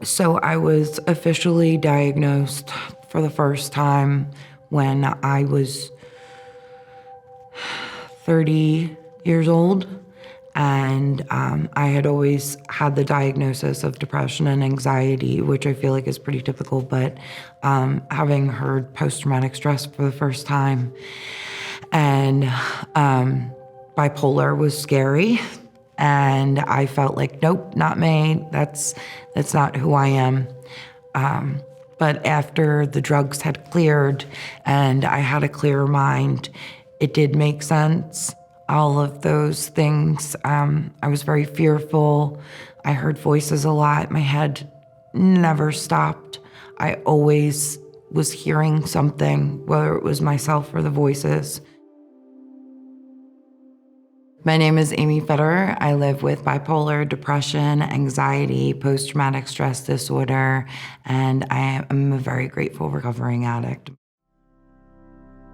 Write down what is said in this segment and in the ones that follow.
So I was officially diagnosed for the first time when I was 30 years old. And I had always had the diagnosis of depression and anxiety, which I feel like is pretty typical, but having heard post-traumatic stress for the first time and bipolar was scary. And I felt like, nope, not me. That's not who I am. But after the drugs had cleared and I had a clearer mind, it did make sense. All of those things. I was very fearful. I heard voices a lot. My head never stopped. I always was hearing something, whether it was myself or the voices. My name is Amy Federer. I live with bipolar, depression, anxiety, post-traumatic stress disorder, and I am a very grateful recovering addict.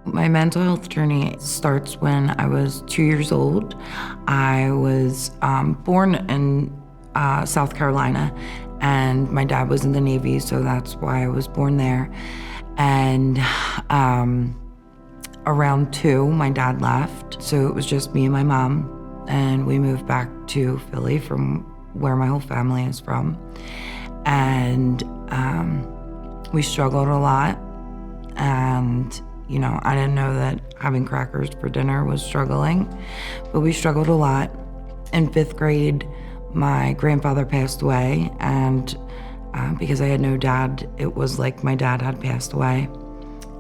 My mental health journey starts when I was 2 years old. I was born in South Carolina, and my dad was in the Navy, so that's why I was born there. And around 2, my dad left, so it was just me and my mom, and we moved back to Philly from where my whole family is from. And we struggled a lot, and you know, I didn't know that having crackers for dinner was struggling, but we struggled a lot. In 5th grade, my grandfather passed away, and because I had no dad, it was like my dad had passed away.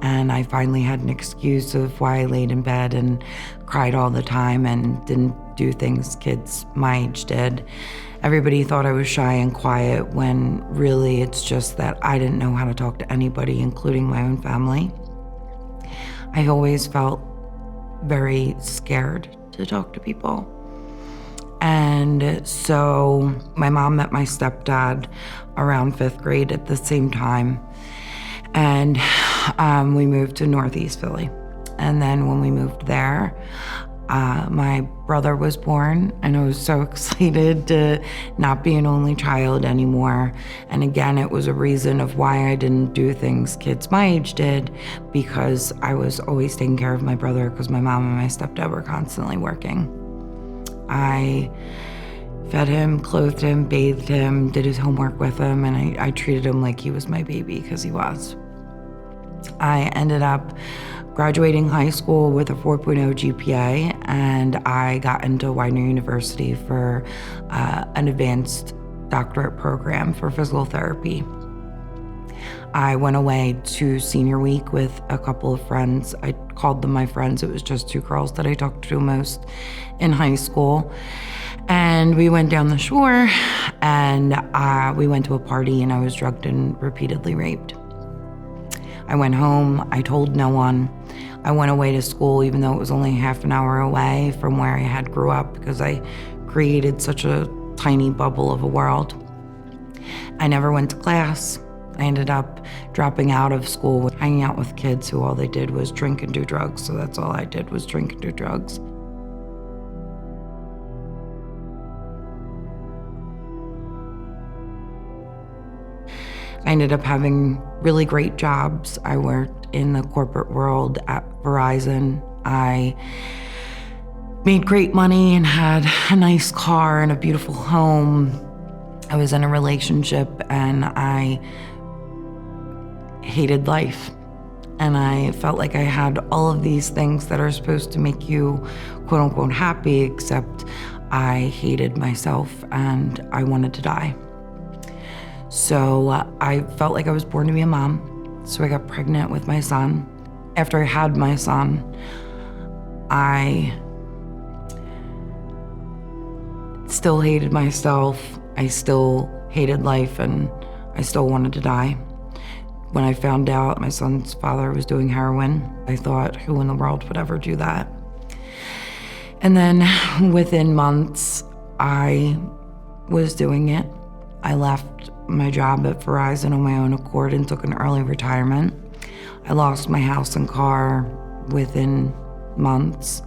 And I finally had an excuse of why I laid in bed and cried all the time and didn't do things kids my age did. Everybody thought I was shy and quiet when really it's just that I didn't know how to talk to anybody, including my own family. I always felt very scared to talk to people. And so my mom met my stepdad around 5th grade at the same time. And we moved to Northeast Philly. And then when we moved there, my brother was born, and I was so excited to not be an only child anymore. And again, it was a reason of why I didn't do things kids my age did, because I was always taking care of my brother because my mom and my stepdad were constantly working. I fed him, clothed him, bathed him, did his homework with him, and I treated him like he was my baby, because he was. I ended up graduating high school with a 4.0 GPA, and I got into Widener University for an advanced doctorate program for physical therapy. I went away to senior week with a couple of friends. I called them my friends. It was just 2 girls that I talked to most in high school. And we went down the shore, and we went to a party, and I was drugged and repeatedly raped. I went home. I told no one. I went away to school, even though it was only half an hour away from where I had grew up, because I created such a tiny bubble of a world. I never went to class. I ended up dropping out of school, hanging out with kids who all they did was drink and do drugs. So that's all I did, was drink and do drugs. I ended up having really great jobs. I worked in the corporate world at Verizon. I made great money and had a nice car and a beautiful home. I was in a relationship, and I hated life. And I felt like I had all of these things that are supposed to make you quote unquote happy, except I hated myself and I wanted to die. So I felt like I was born to be a mom. So I got pregnant with my son. After I had my son, I still hated myself. I still hated life, and I still wanted to die. When I found out my son's father was doing heroin, I thought, who in the world would ever do that? And then within months, I was doing it. I left my job at Verizon on my own accord and took an early retirement. I lost my house and car within months.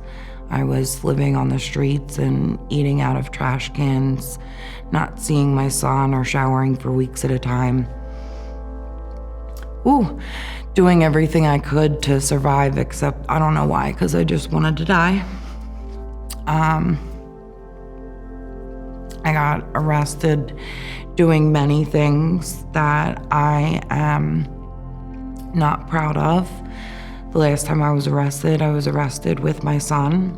I was living on the streets and eating out of trash cans, not seeing my son or showering for weeks at a time. Doing everything I could to survive, except I don't know why, because I just wanted to die. I got arrested doing many things that I am not proud of. The last time I was arrested with my son.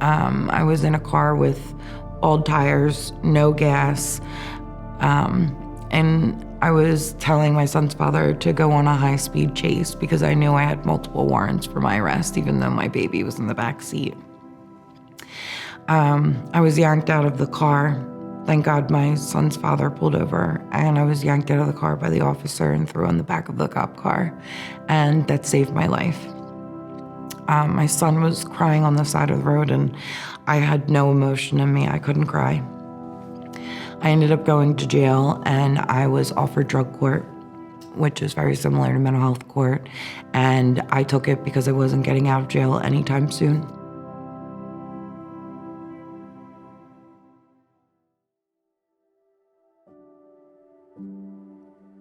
I was in a car with old tires, no gas, and I was telling my son's father to go on a high-speed chase because I knew I had multiple warrants for my arrest, even though my baby was in the back seat. I was yanked out of the car. Thank God my son's father pulled over, and I was yanked out of the car by the officer and threw in the back of the cop car, and that saved my life. My son was crying on the side of the road, and I had no emotion in me. I couldn't cry. I ended up going to jail, and I was offered drug court, which is very similar to mental health court, and I took it because I wasn't getting out of jail anytime soon.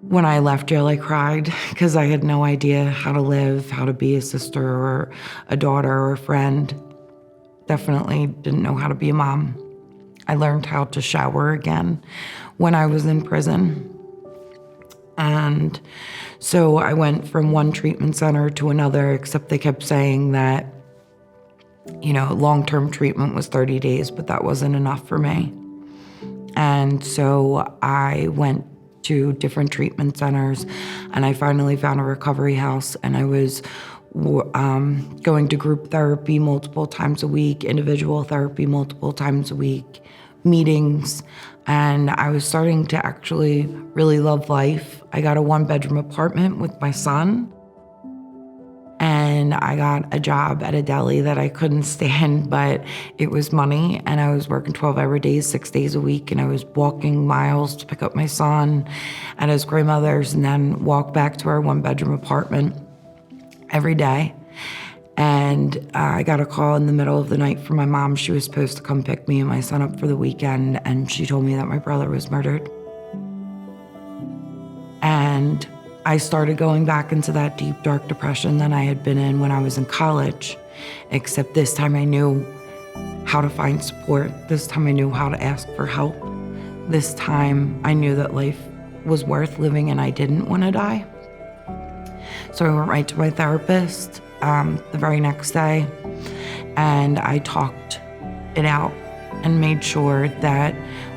When I left jail, I cried because I had no idea how to live, how to be a sister or a daughter or a friend. Definitely didn't know how to be a mom. I learned how to shower again when I was in prison. And so I went from one treatment center to another, except they kept saying that, long-term treatment was 30 days, but that wasn't enough for me. And so I went to different treatment centers, and I finally found a recovery house, and I was going to group therapy multiple times a week, individual therapy multiple times a week, meetings, and I was starting to actually really love life. I got a 1-bedroom apartment with my son, and I got a job at a deli that I couldn't stand, but it was money, and I was working 12-hour days, 6 days a week, and I was walking miles to pick up my son at his grandmother's and then walk back to our 1-bedroom apartment every day. And I got a call in the middle of the night from my mom. She was supposed to come pick me and my son up for the weekend, and she told me that my brother was murdered. And I started going back into that deep, dark depression that I had been in when I was in college, except this time I knew how to find support. This time I knew how to ask for help. This time I knew that life was worth living and I didn't want to die. So I went right to my therapist the very next day, and I talked it out and made sure that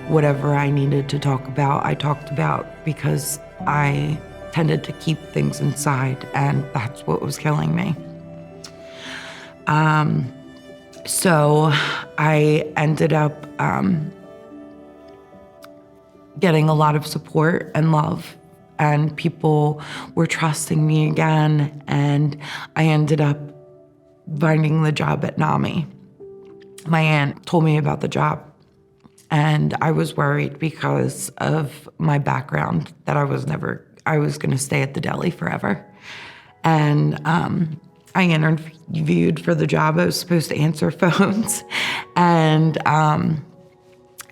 whatever I needed to talk about, I talked about, because I tended to keep things inside, and that's what was killing me. So I ended up getting a lot of support and love, and people were trusting me again, and I ended up finding the job at NAMI. My aunt told me about the job, and I was worried because of my background that I was going to stay at the deli forever. And I interviewed for the job. I was supposed to answer phones, and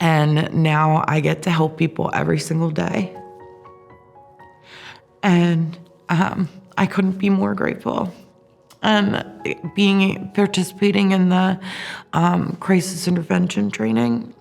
now I get to help people every single day. And I couldn't be more grateful. And participating in the crisis intervention training,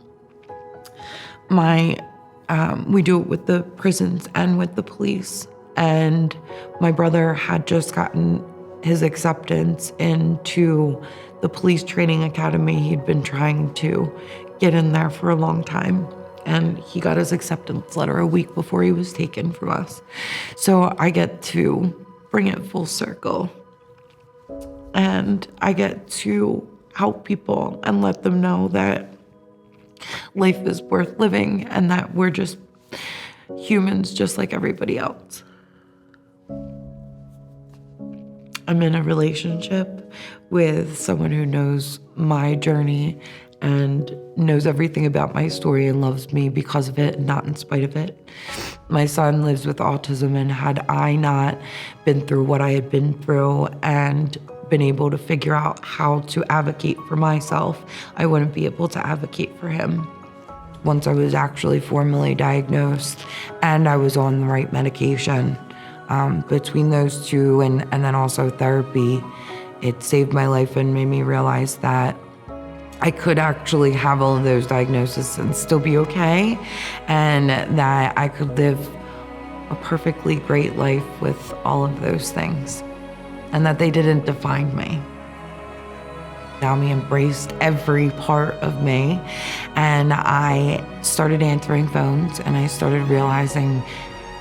we do it with the prisons and with the police. And my brother had just gotten his acceptance into the police training academy. He'd been trying to get in there for a long time, and he got his acceptance letter a week before he was taken from us. So I get to bring it full circle, and I get to help people and let them know that life is worth living and that we're just humans just like everybody else. I'm in a relationship with someone who knows my journey and knows everything about my story and loves me because of it and not in spite of it. My son lives with autism, and had I not been through what I had been through and been able to figure out how to advocate for myself, I wouldn't be able to advocate for him. Once I was actually formally diagnosed and I was on the right medication, between those two and then also therapy, it saved my life and made me realize that I could actually have all of those diagnoses and still be okay, and that I could live a perfectly great life with all of those things, and that they didn't define me. NAMI embraced every part of me, and I started answering phones, and I started realizing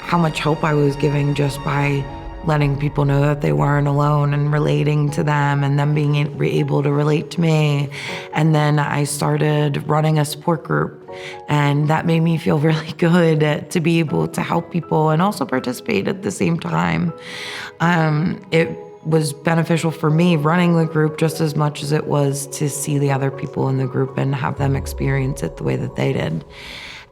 how much hope I was giving just by letting people know that they weren't alone and relating to them and them being able to relate to me. And then I started running a support group, and that made me feel really good to be able to help people and also participate at the same time. It was beneficial for me running the group just as much as it was to see the other people in the group and have them experience it the way that they did.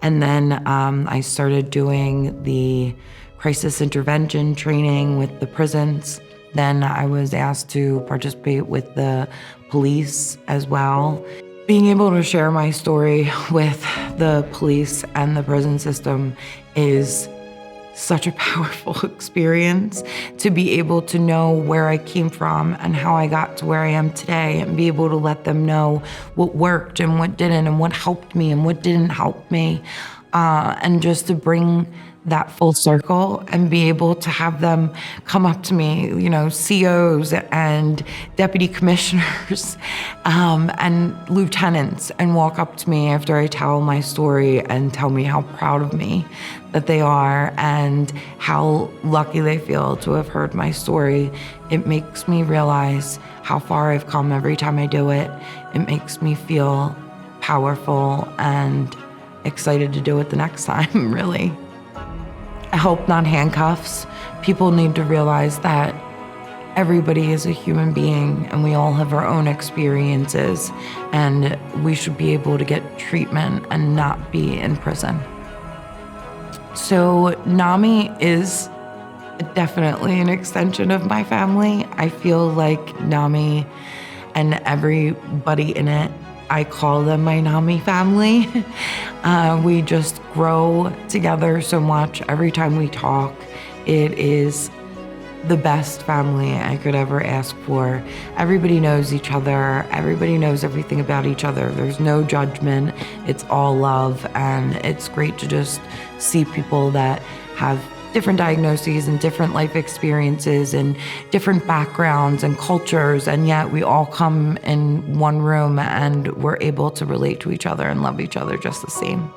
And then I started doing the crisis intervention training with the prisons. Then I was asked to participate with the police as well. Being able to share my story with the police and the prison system is such a powerful experience, to be able to know where I came from and how I got to where I am today, and be able to let them know what worked and what didn't, and what helped me and what didn't help me. And just to bring that full circle and be able to have them come up to me, COs and deputy commissioners and lieutenants, and walk up to me after I tell my story and tell me how proud of me that they are and how lucky they feel to have heard my story. It makes me realize how far I've come every time I do it. It makes me feel powerful and excited to do it the next time, really. Help, not handcuffs. People need to realize that everybody is a human being and we all have our own experiences, and we should be able to get treatment and not be in prison. So NAMI is definitely an extension of my family. I feel like NAMI and everybody in it, I call them my NAMI family. We just grow together so much every time we talk. It is the best family I could ever ask for. Everybody knows each other. Everybody knows everything about each other. There's no judgment. It's all love. And it's great to just see people that have different diagnoses and different life experiences and different backgrounds and cultures, and yet we all come in one room and we're able to relate to each other and love each other just the same.